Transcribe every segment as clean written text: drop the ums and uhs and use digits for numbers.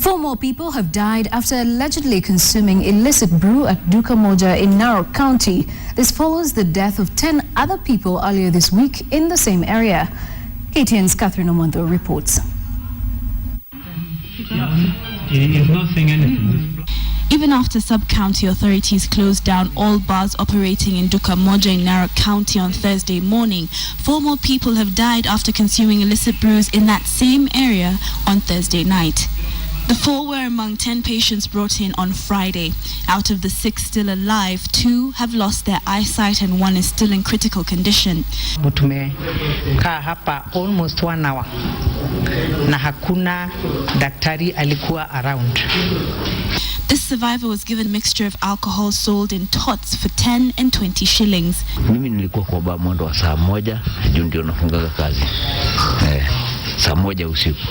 4 more people have died after allegedly consuming illicit brew at Duka Moja in Narok County. This follows the death of 10 other people earlier this week in the same area. KTN's Catherine Omondo reports. Even after sub-county authorities closed down all bars operating in Duka Moja in Narok County on Thursday morning, 4 more people have died after consuming illicit brews in that same area on Thursday night. The 4 were among 10 patients brought in on Friday. Out of the 6 still alive, 2 have lost their eyesight and 1 is still in critical condition. Tumekaa hapa almost 1 hour na hakuna daktari alikuwa around. This survivor was given a mixture of alcohol sold in tots for 10 and 20 shillings. Mimi nilikuwa kwa baba mwendo wa saa 1 ndio nafunga kazi. Saa 1 usiku.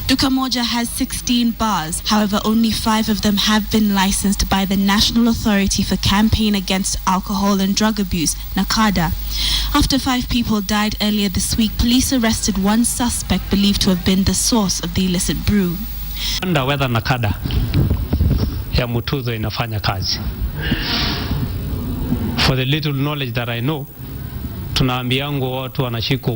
Duka Moja has 16 bars. However, only 5 of them have been licensed by the National Authority for Campaign Against Alcohol and Drug Abuse, NACADA. After 5 people died earlier this week, police arrested 1 suspect believed to have been the source of the illicit brew. I wonder whether NACADA ya Mutuzo inafanya kazi. For the little knowledge that I know, tunaambiangu watu wanashika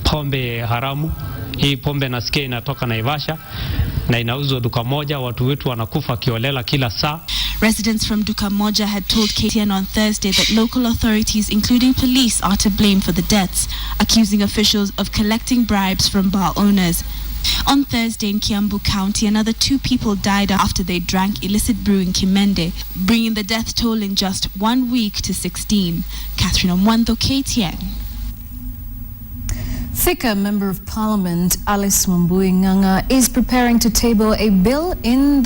pombe haramu. Hii pombe nasikia inatoka Naivasha na inauzwa Duka Moja, watu wetu wanakufa kiolela kila saa. Residents from Duka Moja had told KTN on Thursday that local authorities, including police, are to blame for the deaths, accusing officials of collecting bribes from bar owners. On Thursday in Kiambu County, another 2 people died after they drank illicit brew in Kimende, bringing the death toll in just 1 week to 16. Catherine Omondo, KTN. Thika Member of Parliament Alice Wambui Nganga is preparing to table a bill in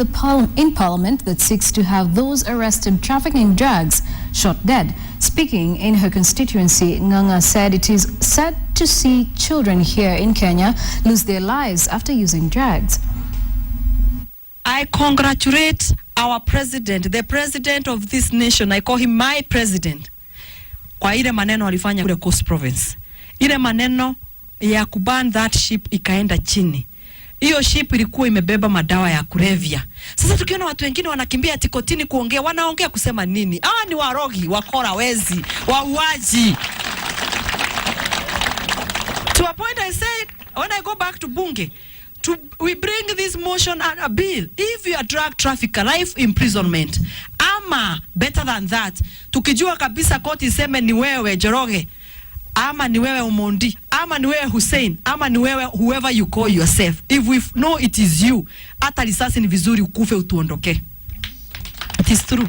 Parliament that seeks to have those arrested trafficking drugs shot dead. Speaking in her constituency, Nganga said it is sad to see children here in Kenya lose their lives after using drugs. I congratulate our president, the president of this nation. I call him my president. Kwa ile maneno alifanya kule Coast Province. Ile maneno ya kuban that ship ikaenda chini. Hiyo ship ilikuwa imebeba madawa ya kulevya. Sasa tukiona watu wengine wanakimbia tikotini kuongea, wanaongea kusema nini? Ni warogi, wakora, wezi, wauaji. To a point I said, when I go back to Bunge, we bring this motion and a bill. If you are drug trafficker, life imprisonment. Ama better than that, tukijua kabisa koti iseme ni wewe Jeroge, ama ni wewe Umondi, ama ni wewe Hussein, ama ni wewe whoever you call yourself. If we know it is you, hata risasi ni vizuri ukufe utuondoke. It is true.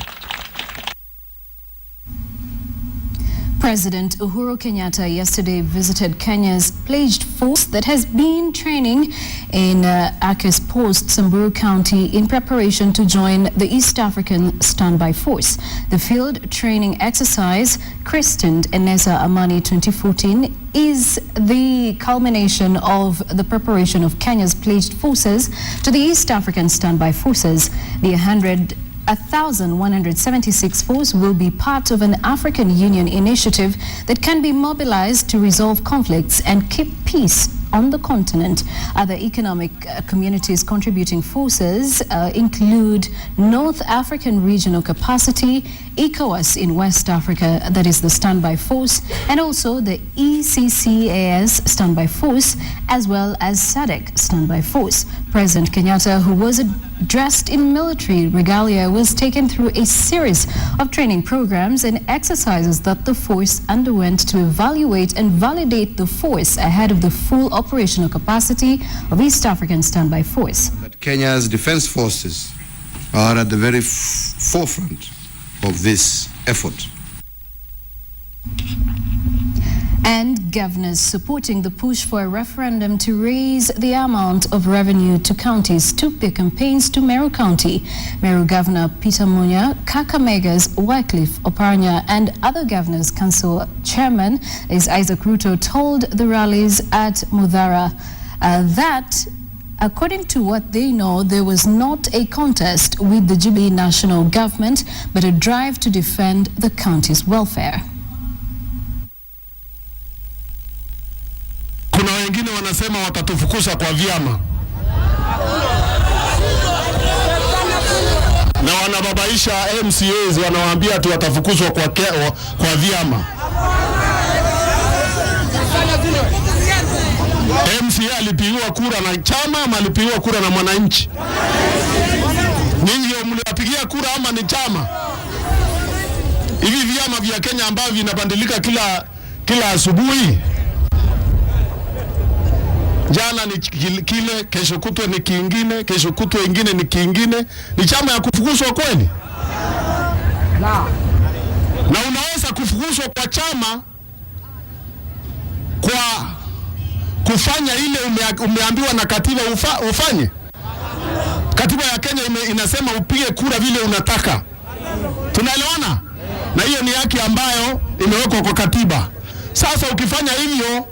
President Uhuru Kenyatta yesterday visited Kenya's pledged force that has been training in Akers Post, Meru County, in preparation to join the East African Standby Force. The field training exercise, christened Eneza Amani 2014, is the culmination of the preparation of Kenya's pledged forces to the East African Standby Forces. The 1,176 force will be part of an African Union initiative that can be mobilized to resolve conflicts and keep peace on the continent. Other economic communities contributing forces include North African Regional Capacity, ECOWAS in West Africa, that is the standby force, and also the ECCAS standby force, as well as SADC standby force. President Kenyatta, who was dressed in military regalia, was taken through a series of training programs and exercises that the force underwent to evaluate and validate the force ahead of the full operational capacity of East African Standby Force. That Kenya's defense forces are at the very forefront of this effort. And governors supporting the push for a referendum to raise the amount of revenue to counties took their campaigns to Meru County. Meru Governor Peter Munya, Kakamega's Wycliffe Oparanya, and other governors' council chairman is Isaac Ruto told the rallies at Mudhara that according to what they know, there was not a contest with the Jubilee National Government, but a drive to defend the county's welfare. Kuna wengine wanasema watatufukuza kwa vyama. wanababaisha MCAs, wanawaambia tu watafukuzwa kwa vyama. MCA alipigiwa kura na chama ama alipigiwa kura na mwananchi? Ninyi ndio mliwapigia kura ama ni chama? Hivi vyama vya Kenya ambavyo vinabadilika kila asubuhi. Jana ni kile, kesho kutwa ni kingine, kesho kutwa ingine ni kingine. Ni chama ya kufukuzwa kweli? Na unaweza kufukuzwa kwa chama kwa kufanya ile umeambiwa na katiba ufanye. Katiba ya Kenya inasema upige kura vile unataka. Tunaelewana? Na hiyo ni haki ambayo imewekwa kwa katiba. Sasa ukifanya hivyo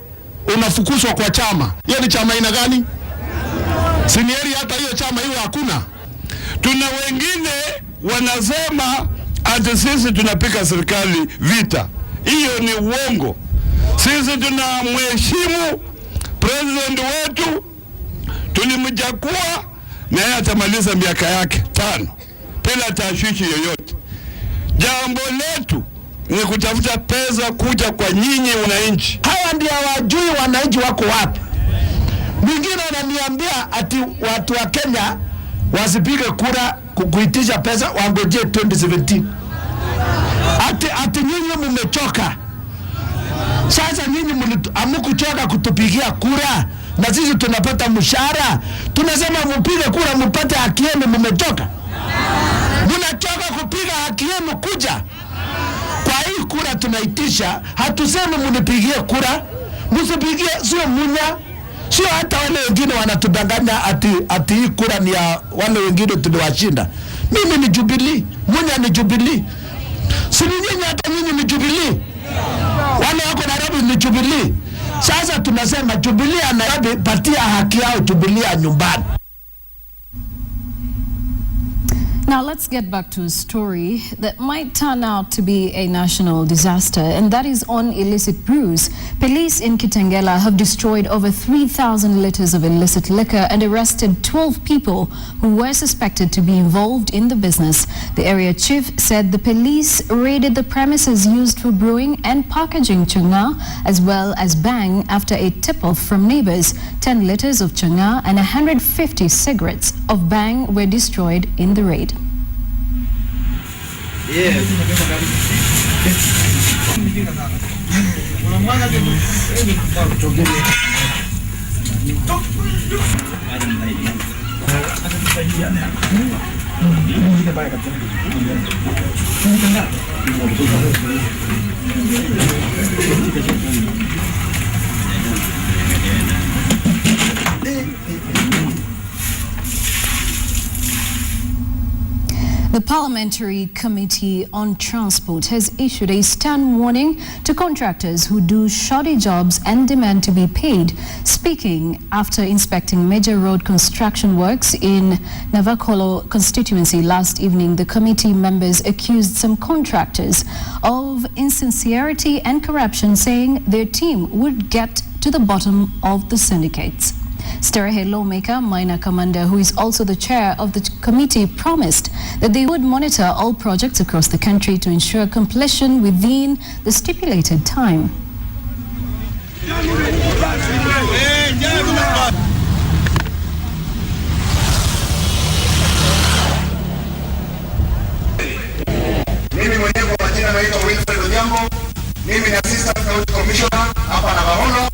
unafukuzwa kwa chama. Hiyo ni chama aina gani? Sinieri hata hiyo chama hiyo hakuna. Tuna wengine wanasema ati sisi tunapiga serikali vita. Hiyo ni uongo. Sisi tunamheshimu president wetu, tulimchagua na yeye atamaliza miaka yake 5 bila tashwishi yoyote. Jambo letu ni kutafuta pesa kuja kwa nyinyi wananchi. Hawa ndio hawajui wananchi wako wapi. Mwingine ananiambia ati watu wa Kenya wasipige kura kuitisha pesa, wangojee 2017. Ati nyinyi mmechoka. Sasa nyinyi hamkuchoka kutupigia kura na sisi tunapata mshahara. Tunasema mpige kura mpate haki yenu, mmechoka. Mnachoka kupiga haki yenu kuja. Kwa hii kura tunaitisha, hatusemi mnipigie kura. Msipigie, sio Munya. Sio hata wale wengine wanatudanganya ati hii kura ni ya wale wengine tuliwashinda. Mimi ni Jubilee, Munya ni Jubilee. Si nyinyi hata nyinyi ni Jubilee. Wale wako Nairobi ni Jubilee. Sasa tunasema Jubilee ya Nairobi patia haki yao Jubilee ya nyumbani. Now let's get back to a story that might turn out to be a national disaster, and that is on illicit brews. Police in Kitengela have destroyed over 3,000 liters of illicit liquor and arrested 12 people who were suspected to be involved in the business. The area chief said the police raided the premises used for brewing and packaging chunga as well as bang after a tip-off from neighbors. 10 liters of chunga and 150 cigarettes of bang were destroyed in the raid. The Parliamentary Committee on Transport has issued a stern warning to contractors who do shoddy jobs and demand to be paid. Speaking after inspecting major road construction works in Navakolo constituency last evening, the committee members accused some contractors of insincerity and corruption, saying their team would get to the bottom of the syndicates. Sterehe lawmaker Maina Kamanda, who is also the chair of the committee, promised that they would monitor all projects across the country to ensure completion within the stipulated time. Mimi mwenyewe kwa jina naitwa Wilfred Jambo. Mimi ni assistant county commissioner hapa Navakolo.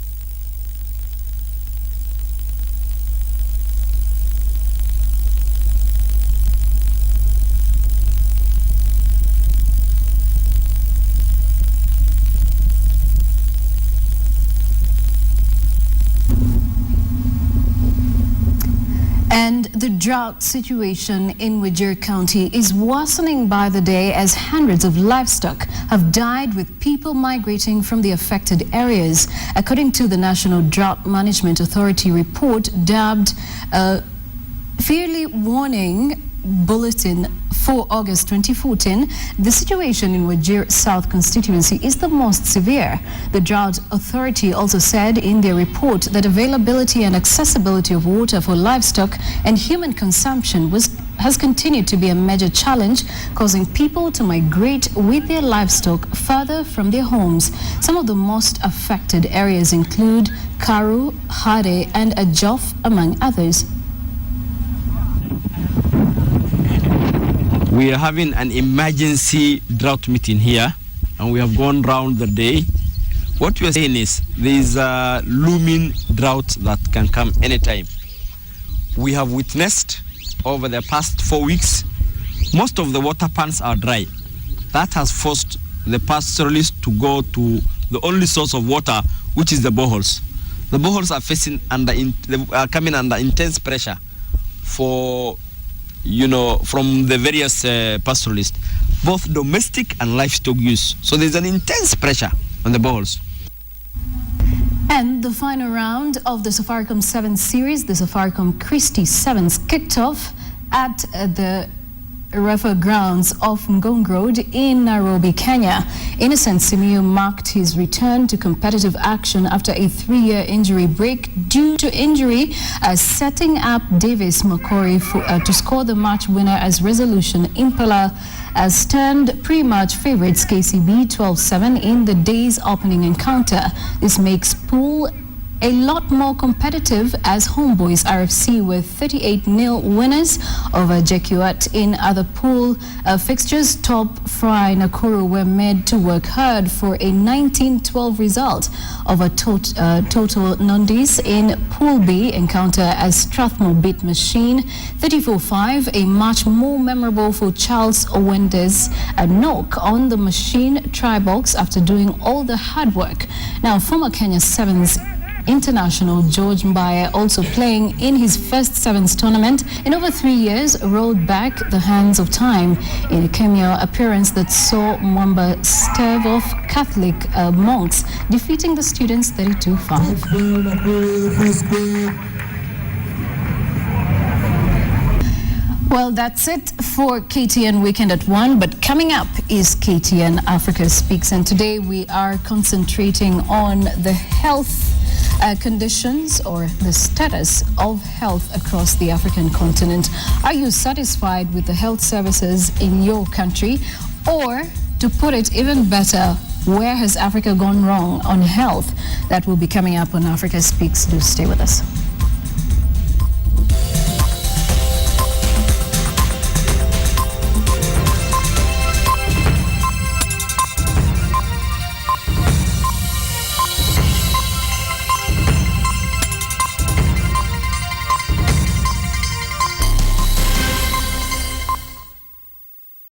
And the drought situation in Meru County is worsening by the day as hundreds of livestock have died, with people migrating from the affected areas. According to the National Drought Management Authority report dubbed Fairly Warning Bulletin for August 2014, the situation in Wajir South constituency is the most severe. The Drought Authority also said in their report that availability and accessibility of water for livestock and human consumption was has continued to be a major challenge, causing people to migrate with their livestock further from their homes. Some of the most affected areas include Karu, Hade, and Ajof, among others. We are having an emergency drought meeting here, and we have gone round the day. What we are saying is there is a looming drought that can come anytime. We have witnessed over the past 4 weeks, most of the water pans are dry. That has forced the pastoralists to go to the only source of water, which is the boreholes. The boreholes are coming under intense pressure for, from the various pastoralists, both domestic and livestock use. So there's an intense pressure on the boreholes. And the final round of the Safaricom 7 series, the Safaricom Christie 7s, kicked off at the Referendum grounds of Ngong Road in Nairobi, Kenya. Innocent Simiyu marked his return to competitive action after a 3-year injury break due to injury, setting up Davis Makori to score the match winner as Resolution Impala turned pre-match favorites KCB 12-7 in the day's opening encounter. This makes pool a lot more competitive as Homeboys RFC were 38-0 winners over JQAT. In other pool fixtures, Top Fry Nakuru were made to work hard for a 19-12 result over Total Nondis. In Pool B encounter as Strathmore beat Machine 34-5, a match more memorable for Charles Owendes, a knock on the Machine try box after doing all the hard work. Now, former Kenya Sevens international George Mbaye, also playing in his first Sevens tournament in over 3 years, rolled back the hands of time in a cameo appearance that saw Mwamba stave off Catholic monks, defeating the students 32-5. Well, that's it for KTN Weekend at 1, but coming up is KTN Africa Speaks, and today we are concentrating on the health conditions or the status of health across the African continent. Are you satisfied with the health services in your country? Or, to put it even better, where has Africa gone wrong on health? That will be coming up on Africa Speaks. Do stay with us.